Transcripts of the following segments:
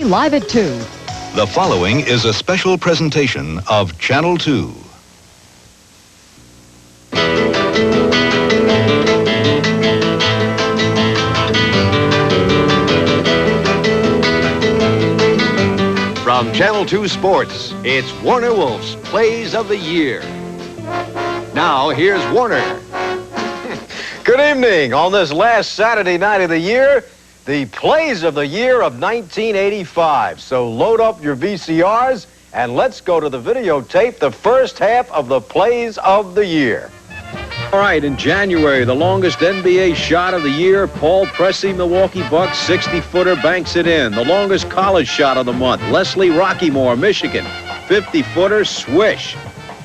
Live at 2. The following is a special presentation of Channel 2. From Channel 2 Sports, it's Warner Wolf's Plays of the Year. Now, here's Warner. Good evening. On this last Saturday night of the year, the Plays of the Year of 1985. So load up your VCRs and let's go to the videotape, the first half of the Plays of the Year. All right, in January, the longest NBA shot of the year, Paul Pressey, Milwaukee Bucks, 60-footer, banks it in. The longest college shot of the month, Leslie Rockymore, Michigan, 50-footer, swish.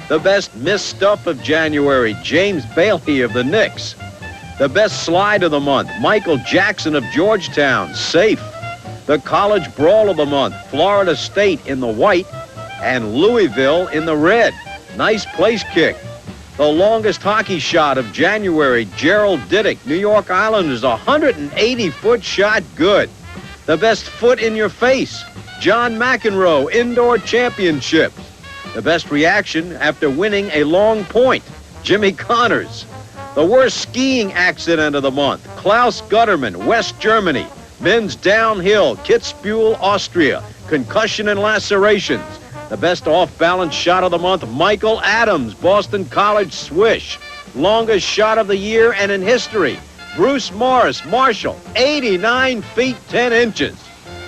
The best missed stuff of January, James Bailey of the Knicks. The best slide of the month, Michael Jackson of Georgetown, safe. The college brawl of the month, Florida State in the white and Louisville in the red. Nice place kick. The longest hockey shot of January, Gerald Diddick, New York Islanders, 180-foot shot, good. The best foot in your face, John McEnroe, Indoor Championships. The best reaction after winning a long point, Jimmy Connors. The worst skiing accident of the month, Klaus Gutterman, West Germany. Men's downhill, Kitzbühel, Austria. Concussion and lacerations. The best off-balance shot of the month, Michael Adams, Boston College swish. Longest shot of the year and in history, Bruce Morris, Marshall, 89 feet 10 inches.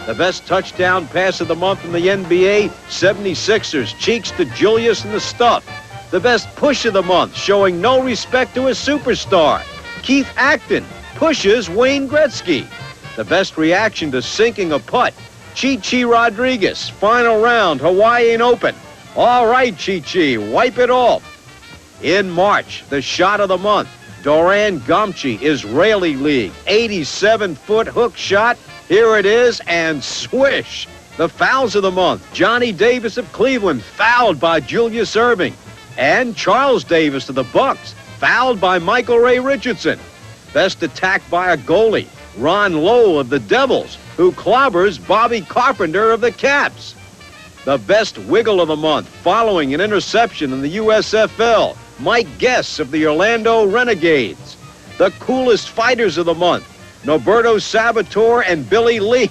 The best touchdown pass of the month in the NBA, 76ers, cheeks to Julius and the stuff. The best push of the month, showing no respect to a superstar, Keith Acton pushes Wayne Gretzky. The best reaction to sinking a putt, Chi-Chi Rodriguez, final round, Hawaiian Open. All right, Chi-Chi, wipe it off. In March, the shot of the month, Doran Gomchi, Israeli League, 87-foot hook shot. Here it is, and swish. The fouls of the month, Johnny Davis of Cleveland, fouled by Julius Erving. And Charles Davis of the Bucks, fouled by Michael Ray Richardson. Best attack by a goalie, Ron Lowe of the Devils, who clobbers Bobby Carpenter of the Caps. The best wiggle of the month, following an interception in the USFL, Mike Guess of the Orlando Renegades. The coolest fighters of the month, Norberto Sabator and Billy Lee.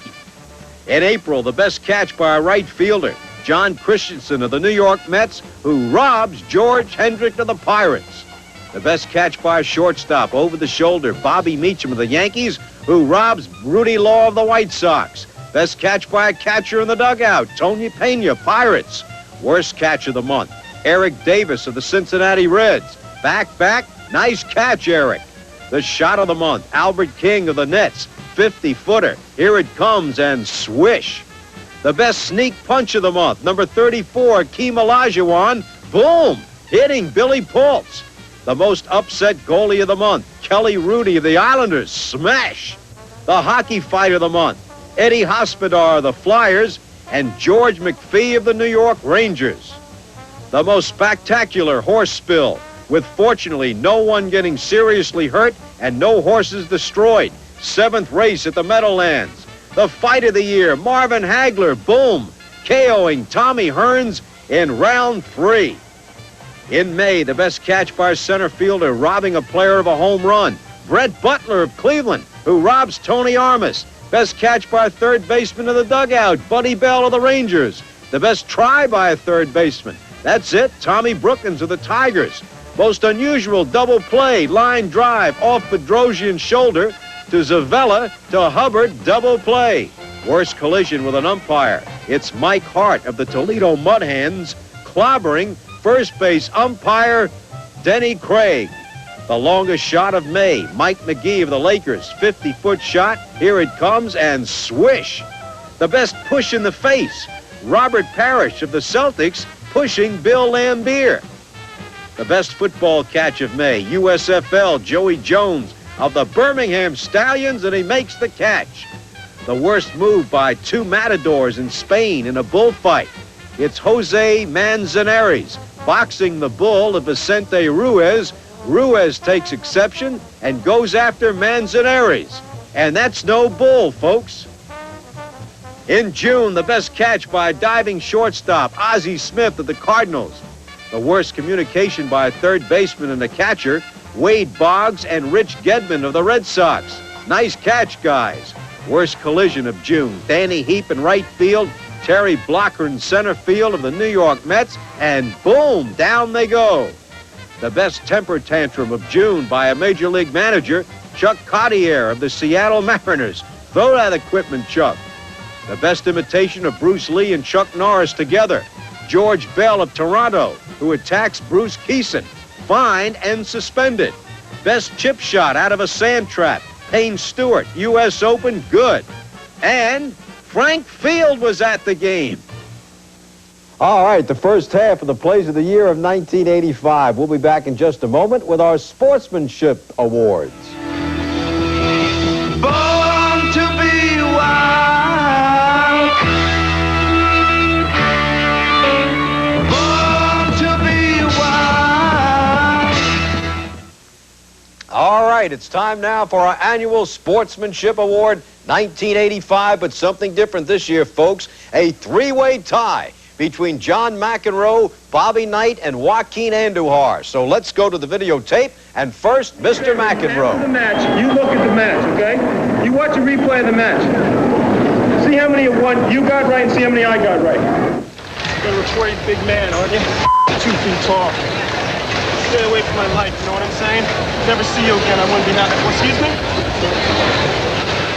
In April, the best catch by a right fielder, John Christensen of the New York Mets, who robs George Hendrick of the Pirates. The best catch by a shortstop, over the shoulder, Bobby Meacham of the Yankees, who robs Rudy Law of the White Sox. Best catch by a catcher in the dugout, Tony Pena, Pirates. Worst catch of the month, Eric Davis of the Cincinnati Reds. Back, nice catch, Eric. The shot of the month, Albert King of the Nets, 50-footer. Here it comes, and swish. The best sneak punch of the month, number 34, Keem Olajuwon, boom, hitting Billy Paultz. The most upset goalie of the month, Kelly Rudy of the Islanders, smash. The hockey fight of the month, Eddie Hospodar of the Flyers and George McPhee of the New York Rangers. The most spectacular horse spill, with fortunately no one getting seriously hurt and no horses destroyed. 7th race at the Meadowlands. The fight of the year, Marvin Hagler, boom, KOing Tommy Hearns in round 3. In May, the best catch by a center fielder, robbing a player of a home run, Brett Butler of Cleveland, who robs Tony Armas. Best catch by a third baseman of the dugout, Buddy Bell of the Rangers. The best try by a third baseman, that's it, Tommy Brookins of the Tigers. Most unusual double play, line drive off Bedrosian's shoulder to Zavella to Hubbard, double play. Worst collision with an umpire, it's Mike Hart of the Toledo Mud Hens clobbering first base umpire Denny Craig. The longest shot of May, Mike McGee of the Lakers, 50-foot shot. Here it comes, and swish. The best push in the face, Robert Parrish of the Celtics pushing Bill Laimbeer. The best football catch of May, USFL, Joey Jones of the Birmingham Stallions, and he makes the catch. The worst move by 2 matadors in Spain in a bullfight. It's Jose Manzanares boxing the bull of Vicente Ruiz. Ruiz takes exception and goes after Manzanares. And that's no bull, folks. In June, the best catch by a diving shortstop, Ozzie Smith of the Cardinals. The worst communication by a third baseman and a catcher, Wade Boggs and Rich Gedman of the Red Sox. Nice catch, guys. Worst collision of June, Danny Heap in right field, Terry Blocker in center field of the New York Mets, and boom, down they go. The best temper tantrum of June by a Major League manager, Chuck Cottier of the Seattle Mariners. Throw that equipment, Chuck. The best imitation of Bruce Lee and Chuck Norris together, George Bell of Toronto, who attacks Bruce Keeson, fined and suspended. Best chip shot out of a sand trap, Payne Stewart, U.S. Open, good. And Frank Field was at the game. All right, the first half of the Plays of the Year of 1985. We'll be back in just a moment with our Sportsmanship Awards. Born to be wild. Born to be wild. All right, it's time now for our annual Sportsmanship Award 1985, but something different this year, folks. A three-way tie between John McEnroe, Bobby Knight, and Joaquin Andujar. So let's go to the videotape, and first, Mr. McEnroe. After the match, you look at the match, okay? You watch a replay of the match. See how many of one you got right and see how many I got right. You're a great big man, aren't you? 2 feet tall. Stay away from my life, you know what I'm saying? Never see you again, I wouldn't be happy. Well, excuse me?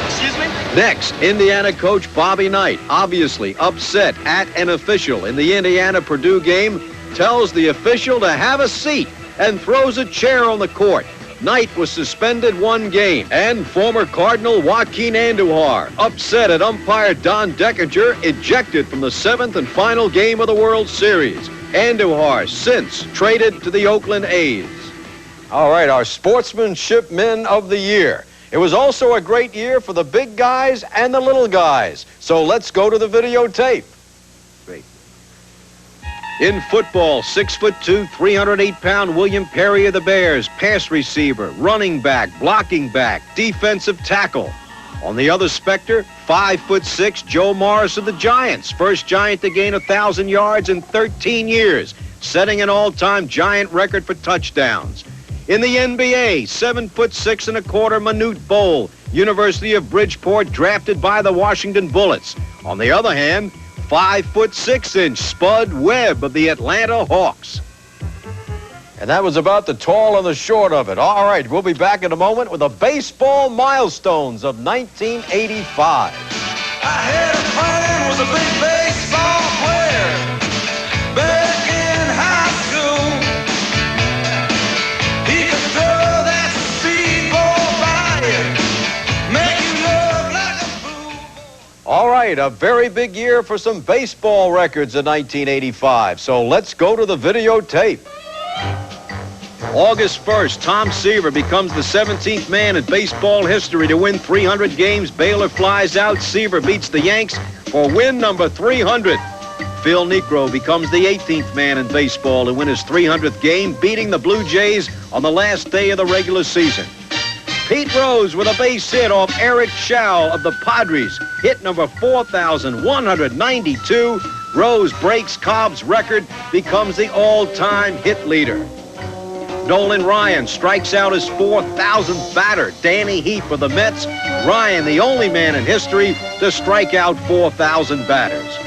Excuse me? Next, Indiana coach Bobby Knight, obviously upset at an official in the Indiana-Purdue game, tells the official to have a seat and throws a chair on the court. Knight was suspended 1 game. And former Cardinal Joaquin Andujar, upset at umpire Don Deckinger, ejected from the 7th and final game of the World Series. Andujar since traded to the Oakland A's. All right, our Sportsmanship Men of the Year. It was also a great year for the big guys and the little guys. So let's go to the videotape. Great. In football, 6'2", 308-pound William Perry of the Bears, pass receiver, running back, blocking back, defensive tackle. On the other specter, 5'6", Joe Morris of the Giants, first Giant to gain 1,000 yards in 13 years, setting an all-time Giant record for touchdowns. In the NBA, 7'6" ¼ Manute Bol, University of Bridgeport, drafted by the Washington Bullets. On the other hand, 5'6" Spud Webb of the Atlanta Hawks. And that was about the tall and the short of it. All right, we'll be back in a moment with the baseball milestones of 1985. I had a friend was a big baseball player back in high school. He could throw that speedball by you, make you look like a fool. All right, a very big year for some baseball records in 1985. So let's go to the videotape. August 1st, Tom Seaver becomes the 17th man in baseball history to win 300 games. Baylor flies out. Seaver beats the Yanks for win number 300. Phil Niekro becomes the 18th man in baseball to win his 300th game, beating the Blue Jays on the last day of the regular season. Pete Rose with a base hit off Eric Chow of the Padres, hit number 4,192. Rose breaks Cobb's record, becomes the all-time hit leader. Nolan Ryan strikes out his 4,000th batter, Danny Heap of the Mets. Ryan, the only man in history to strike out 4,000 batters.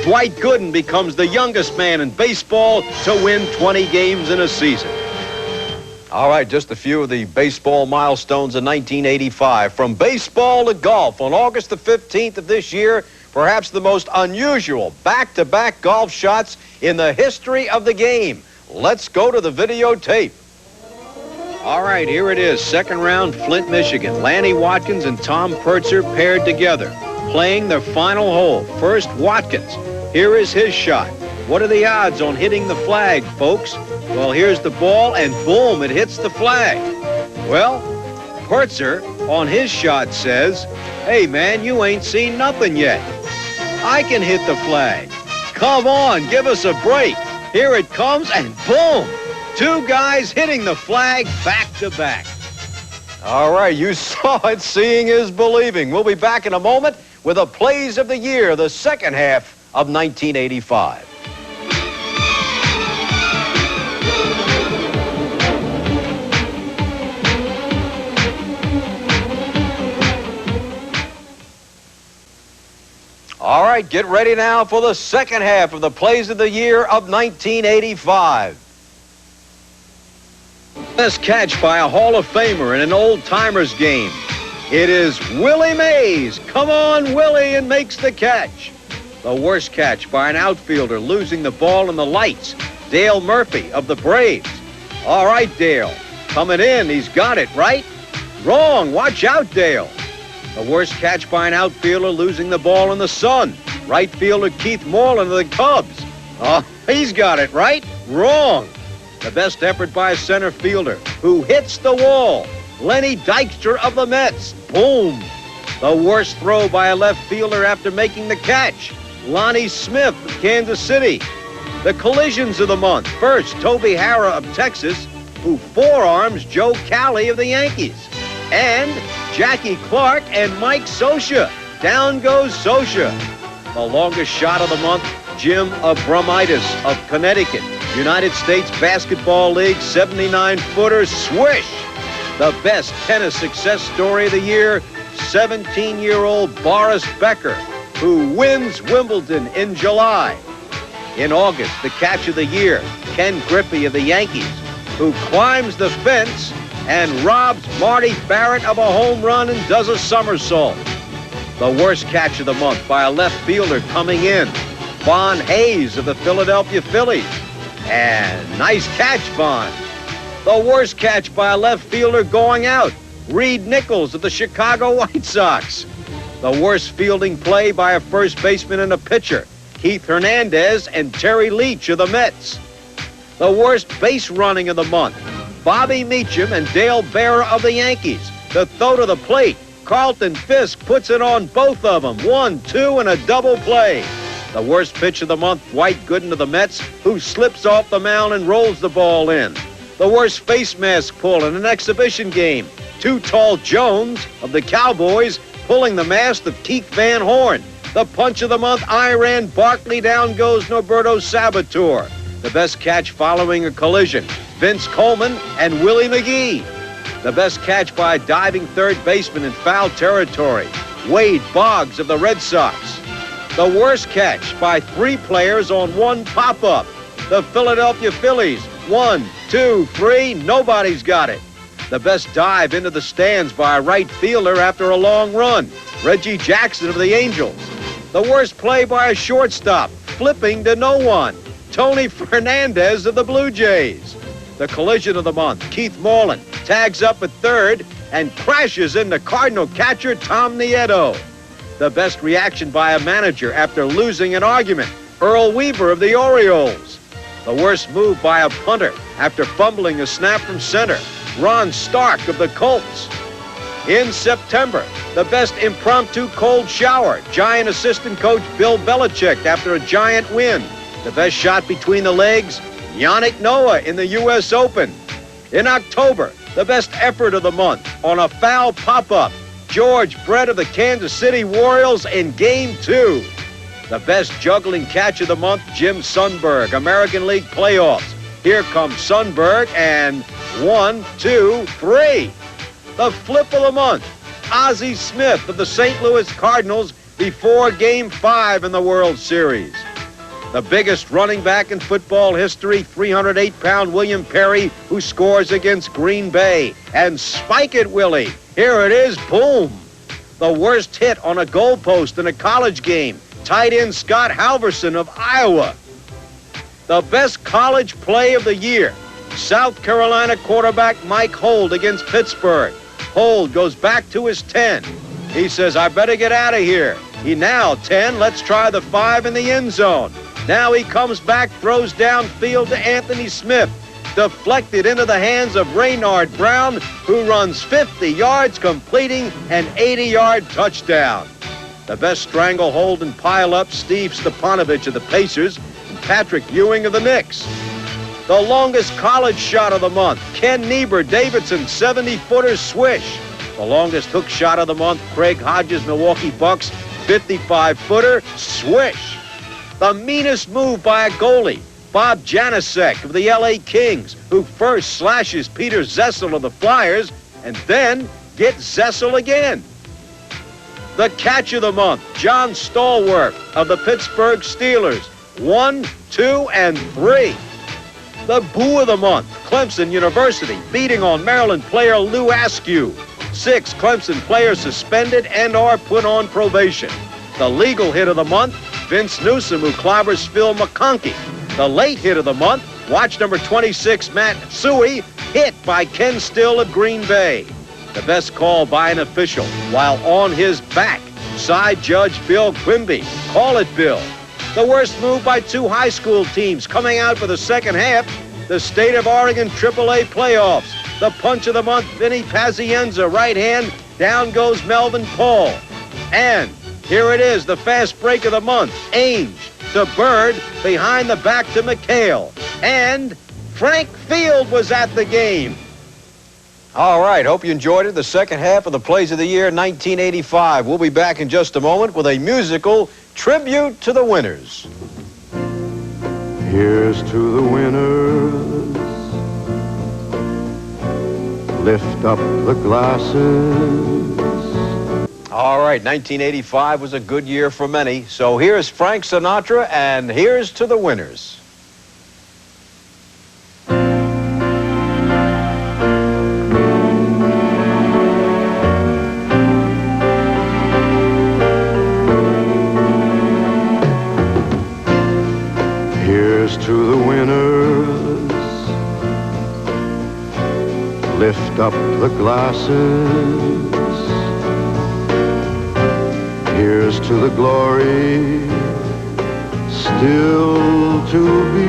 Dwight Gooden becomes the youngest man in baseball to win 20 games in a season. All right, just a few of the baseball milestones in 1985. From baseball to golf, on August the 15th of this year, perhaps the most unusual back-to-back golf shots in the history of the game. Let's go to the videotape. All right, here it is. Second round, Flint, Michigan. Lanny Watkins and Tom Purtzer paired together, playing their final hole. First, Watkins. Here is his shot. What are the odds on hitting the flag, folks? Well, here's the ball, and boom, it hits the flag. Well, Purtzer on his shot says, "Hey, man, you ain't seen nothing yet. I can hit the flag. Come on, give us a break." Here it comes, and boom! 2 guys hitting the flag back to back. All right, you saw it. Seeing is believing. We'll be back in a moment with the plays of the year, the second half of 1985. All right, get ready now for the second half of the plays of the year of 1985. Best catch by a Hall of Famer in an old-timers game. It is Willie Mays. Come on, Willie, and makes the catch. The worst catch by an outfielder losing the ball in the lights. Dale Murphy of the Braves. All right, Dale. Coming in, he's got it, right? Wrong. Watch out, Dale. The worst catch by an outfielder losing the ball in the sun. Right fielder Keith Moreland of the Cubs. Oh, he's got it, right? Wrong. The best effort by a center fielder who hits the wall. Lenny Dykstra of the Mets. Boom. The worst throw by a left fielder after making the catch. Lonnie Smith of Kansas City. The collisions of the month. First, Toby Harrah of Texas, who forearms Joe Cowley of the Yankees. And Jackie Clark and Mike Scioscia. Down goes Scioscia. The longest shot of the month, Jim Abramitis of Connecticut. United States Basketball League 79-footer swish. The best tennis success story of the year, 17-year-old Boris Becker, who wins Wimbledon in July. In August, the catch of the year, Ken Griffey of the Yankees, who climbs the fence and robs Marty Barrett of a home run and does a somersault. The worst catch of the month by a left fielder coming in, Von Hayes of the Philadelphia Phillies. And nice catch, Von. The worst catch by a left fielder going out, Reed Nichols of the Chicago White Sox. The worst fielding play by a first baseman and a pitcher, Keith Hernandez and Terry Leach of the Mets. The worst base running of the month, Bobby Meacham and Dale Bearer of the Yankees. The throw to the plate, Carlton Fisk puts it on both of them. 1-2 and a double play. The worst pitch of the month, Dwight Gooden of the Mets, who slips off the mound and rolls the ball in. The worst face mask pull in an exhibition game, Too Tall Jones of the Cowboys pulling the mask of Keith Van Horn. The punch of the month, Iran Barkley. Down goes Norberto Sabater. The best catch following a collision, Vince Coleman and Willie McGee. The best catch by a diving third baseman in foul territory, Wade Boggs of the Red Sox. The worst catch by three players on one pop-up, the Philadelphia Phillies. 1, 2, 3, nobody's got it. The best dive into the stands by a right fielder after a long run, Reggie Jackson of the Angels. The worst play by a shortstop, flipping to no one, Tony Fernandez of the Blue Jays. The collision of the month, Keith Moreland tags up at third and crashes into Cardinal catcher Tom Nieto. The best reaction by a manager after losing an argument, Earl Weaver of the Orioles. The worst move by a punter after fumbling a snap from center, Ron Stark of the Colts. In September, the best impromptu cold shower, Giant assistant coach Bill Belichick after a Giant win. The best shot between the legs, Yannick Noah in the U.S. Open. In October, the best effort of the month on a foul pop-up, George Brett of the Kansas City Royals in Game 2. The best juggling catch of the month, Jim Sundberg, American League playoffs. Here comes Sundberg, and 1, 2, 3. The flip of the month, Ozzie Smith of the St. Louis Cardinals before Game 5 in the World Series. The biggest running back in football history, 308-pound William Perry, who scores against Green Bay. And Spike It Willie. Here it is, boom. The worst hit on a goalpost in a college game, tight end Scott Halverson of Iowa. The best college play of the year, South Carolina quarterback Mike Hold against Pittsburgh. Hold goes back to his 10. He says, I better get out of here. He now 10, let's try the 5 in the end zone. Now he comes back, throws downfield to Anthony Smith. Deflected into the hands of Raynard Brown, who runs 50 yards, completing an 80-yard touchdown. The best stranglehold and pile-up, Steve Stepanovich of the Pacers and Patrick Ewing of the Knicks. The longest college shot of the month, Ken Niebuhr Davidson 70-footer swish. The longest hook shot of the month, Craig Hodges Milwaukee Bucks 55-footer swish. The meanest move by a goalie, Bob Janasek of the LA Kings, who first slashes Peter Zessel of the Flyers and then gets Zessel again. The catch of the month, John Stallworth of the Pittsburgh Steelers, 1, 2, and 3. The boo of the month, Clemson University beating on Maryland player Lou Askew. 6 Clemson players suspended and are put on probation. The legal hit of the month, Vince Newsom, who clobbers Phil McConkey. The late hit of the month, watch number 26, Matt Suey, hit by Ken Still of Green Bay. The best call by an official while on his back, side judge Bill Quimby. Call it, Bill. The worst move by 2 high school teams coming out for the second half, the State of Oregon AAA playoffs. The punch of the month, Vinny Pazienza, right hand, down goes Melvin Paul. And here it is, the fast break of the month, Ainge to Bird, behind the back to McHale. And Frank Field was at the game. All right, hope you enjoyed it. The second half of the Plays of the Year 1985. We'll be back in just a moment with a musical tribute to the winners. Here's to the winners. Lift up the glasses. All right, 1985 was a good year for many. So here's Frank Sinatra, and here's to the winners. Here's to the winners. Lift up the glasses. Here's to the glory still to be.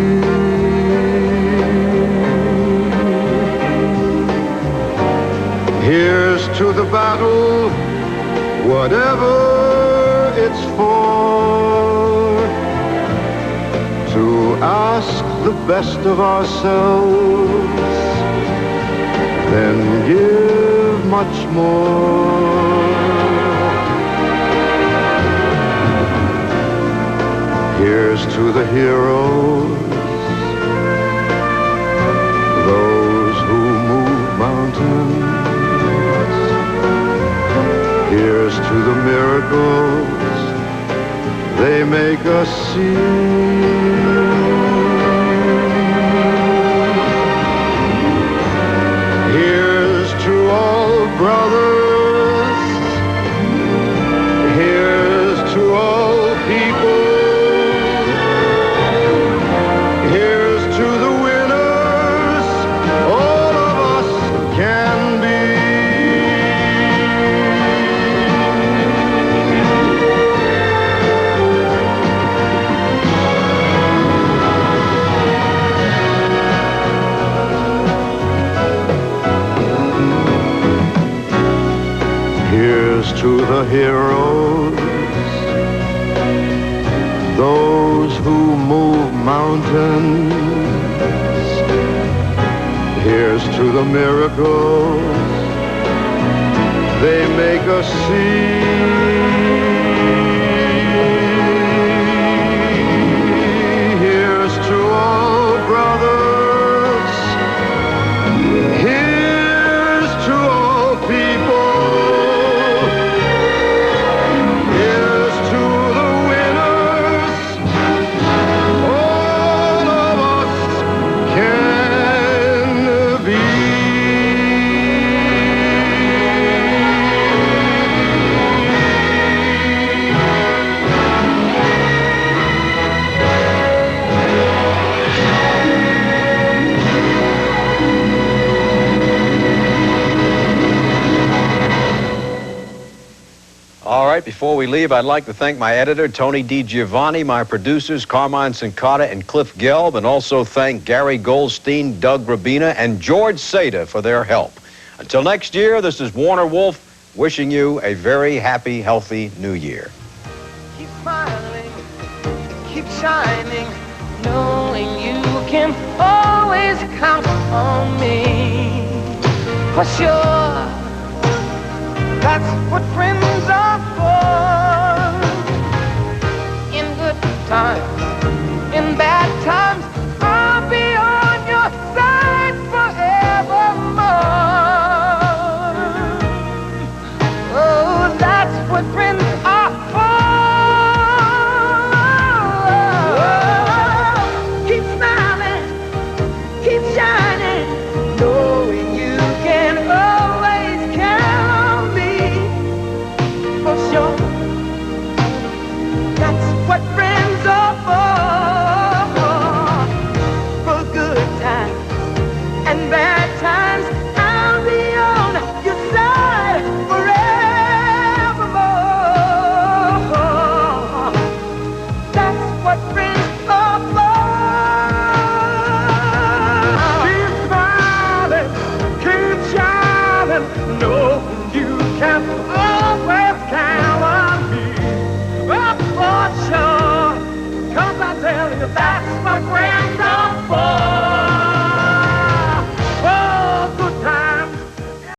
Here's to the battle, whatever it's for, to ask the best of ourselves, then give much more. Here's to the heroes, those who move mountains. Here's to the miracles they make us see. Here's to all brothers. Here's to all people. To the heroes, those who move mountains. Here's to the miracles they make us see. Here's to all brothers. Here's to all people. All right, before we leave, I'd like to thank my editor, Tony DiGiovanni, my producers, Carmine Sincata and Cliff Gelb, and also thank Gary Goldstein, Doug Rabina, and George Sada for their help. Until next year, this is Warner Wolf wishing you a very happy, healthy new year. Keep smiling, keep shining, knowing you can always count on me. For sure, that's what friends are for. In good times, in bad times, I'll be on your side forevermore. Oh, that's what friends are for. Keep smiling, keep shining, knowing you can always count on me. For sure, that's what friends are for. For good times and bad times, I'll be on your side forevermore. That's what friends are for. Keep smiling, keep shining, know you can always count on me. Oh, for sure, 'cause I tell you that's